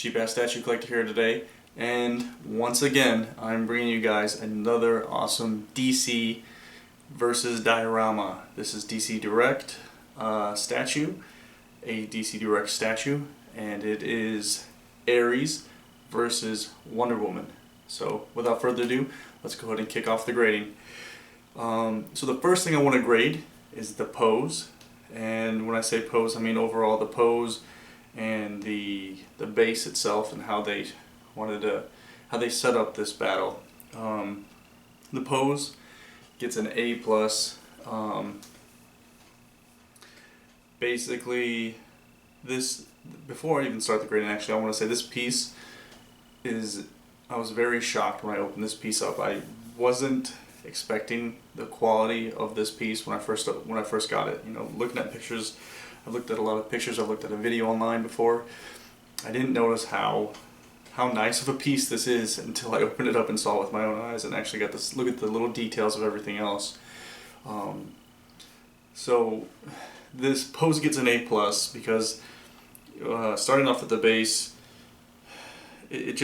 Cheap Ass Statue Collector here today, and once again I'm bringing you guys another awesome DC versus Diorama. This is DC Direct statue, a DC Direct statue, and it is Ares versus Wonder Woman. So without further ado, let's go ahead and kick off the grading. So the first thing I want to grade is the pose, and when I say pose I mean overall the pose and the base itself and how they set up this battle. The pose gets an A+. Basically, this, before I even start the grading, actually I want to say this piece is, I was very shocked when I opened this piece up. I wasn't expecting the quality of this piece when I first got it. You know, looking at pictures, I've looked at a lot of pictures, I've looked at a video online before. I didn't notice how nice of a piece this is until I opened it up and saw it with my own eyes and actually got to look at the little details of everything else. So this pose gets an A+ because starting off at the base, it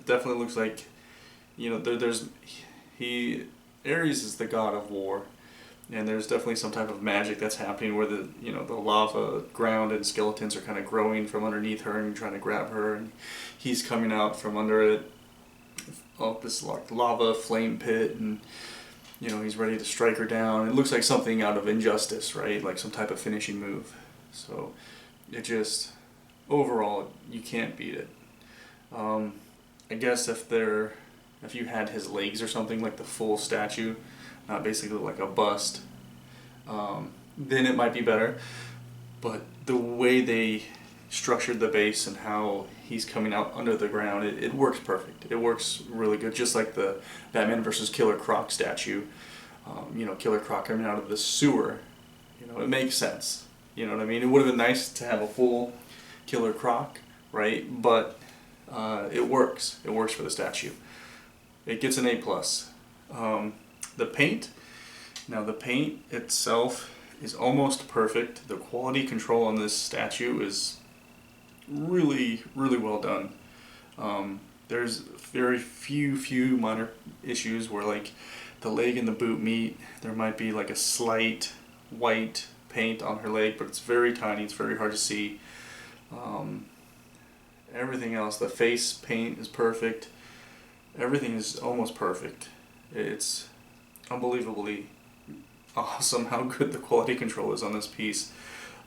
definitely looks like, you know, Ares is the god of war, and there's definitely some type of magic that's happening where the lava ground and skeletons are kind of growing from underneath her and trying to grab her, and he's coming out from under it, this like lava flame pit, and you know, he's ready to strike her down. It looks like something out of Injustice, right? Like some type of finishing move. So it just, overall, you can't beat it. I guess if you had his legs or something, like the full statue, not basically like a bust, then it might be better. But the way they structured the base and how he's coming out under the ground, it works perfect. It works really good, just like the Batman vs. Killer Croc statue. Killer Croc coming out of the sewer. You know, it makes sense. You know what I mean? It would have been nice to have a full Killer Croc, right? But it works. It works for the statue. It gets an A+. The paint, now the paint itself is almost perfect. The quality control on this statue is really, really well done. There's very few minor issues where like the leg and the boot meet. There might be like a slight white paint on her leg, but it's very tiny, it's very hard to see. Everything else, the face paint is perfect. Everything is almost perfect. It's unbelievably awesome how good the quality control is on this piece.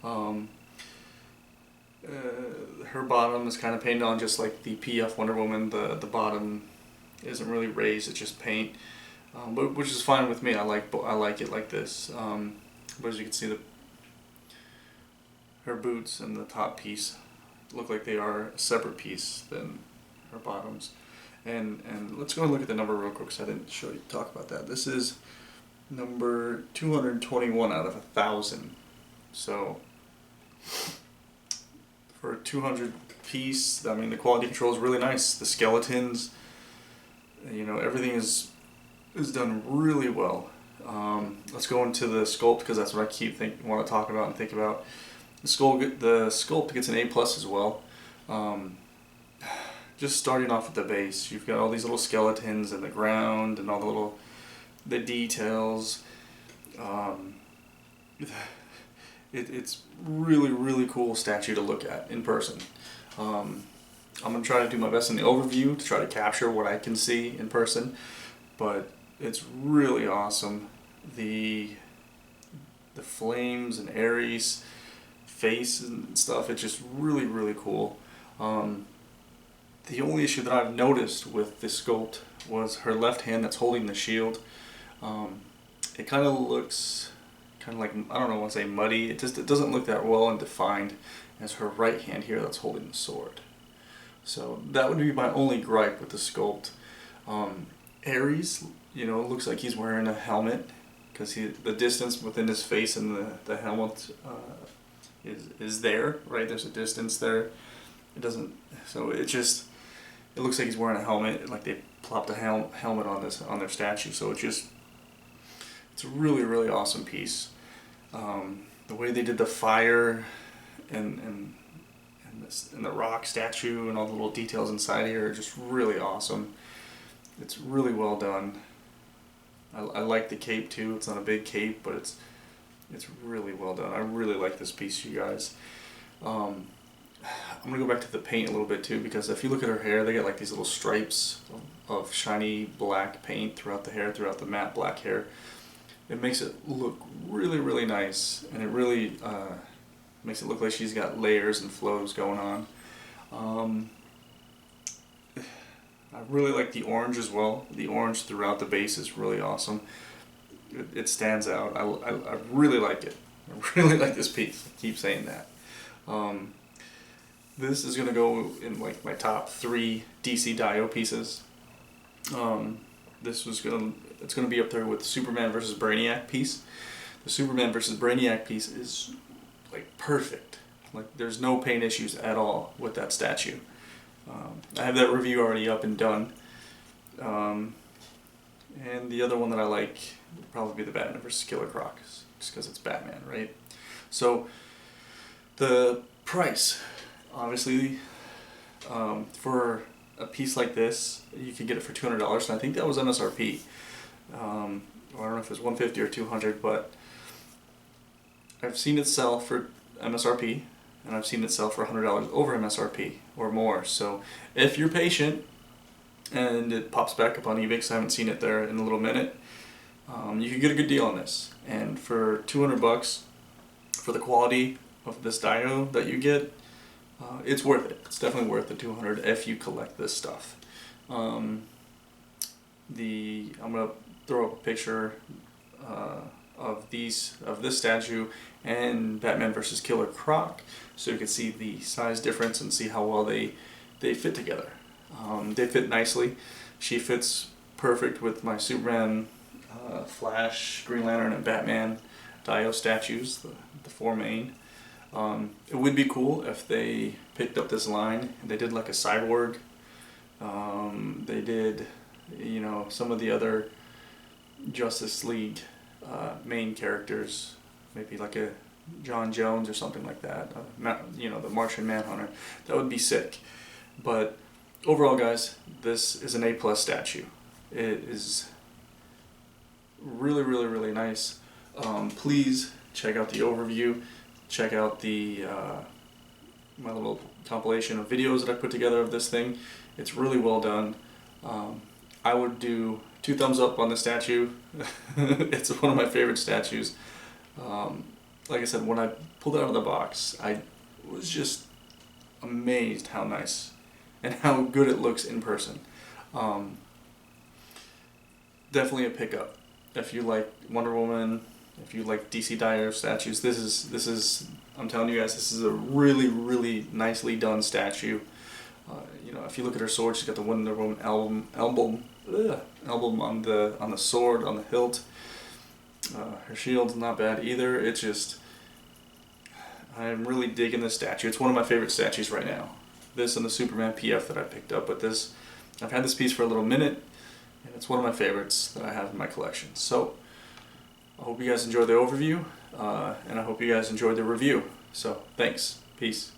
Her bottom is kind of painted on just like the PF Wonder Woman. The bottom isn't really raised, it's just paint, but which is fine with me. I like it like this. But as you can see, her boots and the top piece look like they are a separate piece than her bottoms. And let's go and look at the number real quick because I didn't talk about that. This is number 221 out of 1,000. So for a 200 piece, I mean, the quality control is really nice. The skeletons, you know, everything is done really well. Let's go into the sculpt because that's what I want to talk about and think about. The sculpt gets an A+ as well. Just starting off at the base, you've got all these little skeletons in the ground and all the details. It's really, really cool statue to look at in person. I'm going to try to do my best in the overview to try to capture what I can see in person, but it's really awesome. The flames and Ares face and stuff, it's just really, really cool. The only issue that I've noticed with this sculpt was her left hand that's holding the shield. It kind of looks like, I don't know, I want to say muddy. It doesn't look that well and defined as her right hand here that's holding the sword. So that would be my only gripe with the sculpt. Ares, you know, looks like he's wearing a helmet because the distance within his face and the helmet is there, right? There's a distance there. It doesn't, so it looks like he's wearing a helmet, like they plopped a helmet on their statue. So it's a really, really awesome piece. The way they did the fire and and the rock statue and all the little details inside here are just really awesome. It's really well done. I like the cape too. It's not a big cape, but it's really well done. I really like this piece, you guys. I'm gonna go back to the paint a little bit too, because if you look at her hair, they got like these little stripes of shiny black paint throughout the hair, throughout the matte black hair. It makes it look really, really nice, and it really makes it look like she's got layers and flows going on. I really like the orange as well. The orange throughout the base is really awesome. It stands out. I really like it. I really like this piece. I keep saying that. This is gonna go in like my top 3 DC Dio pieces. It's gonna be up there with Superman versus Brainiac piece. The Superman versus Brainiac piece is like perfect. Like there's no paint issues at all with that statue. I have that review already up and done. And the other one that I like would probably be the Batman vs. Killer Croc, just because it's Batman, right? So the price, obviously, for a piece like this, you could get it for $200, and I think that was MSRP. I don't know if it was $150 or $200, but I've seen it sell for MSRP, and I've seen it sell for $100 over MSRP or more. So if you're patient and it pops back up on eBay, because I haven't seen it there in a little minute, you can get a good deal on this. And for $200 for the quality of this Dio that you get, it's worth it. It's definitely worth the $200 if you collect this stuff. I'm gonna throw up a picture of this statue and Batman vs. Killer Croc, so you can see the size difference and see how well they fit together. They fit nicely. She fits perfect with my Superman, Flash, Green Lantern, and Batman Dio statues, the 4 main. It would be cool if they picked up this line and they did like a Cyborg. They did, you know, some of the other Justice League main characters, maybe like a John Jones or something like that, you know, the Martian Manhunter. That would be sick. But overall, guys, this is an A+ statue. It is really, really, really nice. Please check out the overview. Check out the my little compilation of videos that I put together of this thing. It's really well done. I would do 2 thumbs up on the statue. It's one of my favorite statues. Like I said, when I pulled it out of the box, I was just amazed how nice and how good it looks in person. Definitely a pickup. If you like Wonder Woman, if you like DC Dio statues, this is I'm telling you guys, this is a really, really nicely done statue. You know, if you look at her sword, she's got the Wonder Woman emblem on the sword, on the hilt. Her shield's not bad either. It's just, I'm really digging this statue. It's one of my favorite statues right now. This and the Superman PF that I picked up, but this, I've had this piece for a little minute, and it's one of my favorites that I have in my collection. So I hope you guys enjoyed the overview, and I hope you guys enjoyed the review. So thanks. Peace.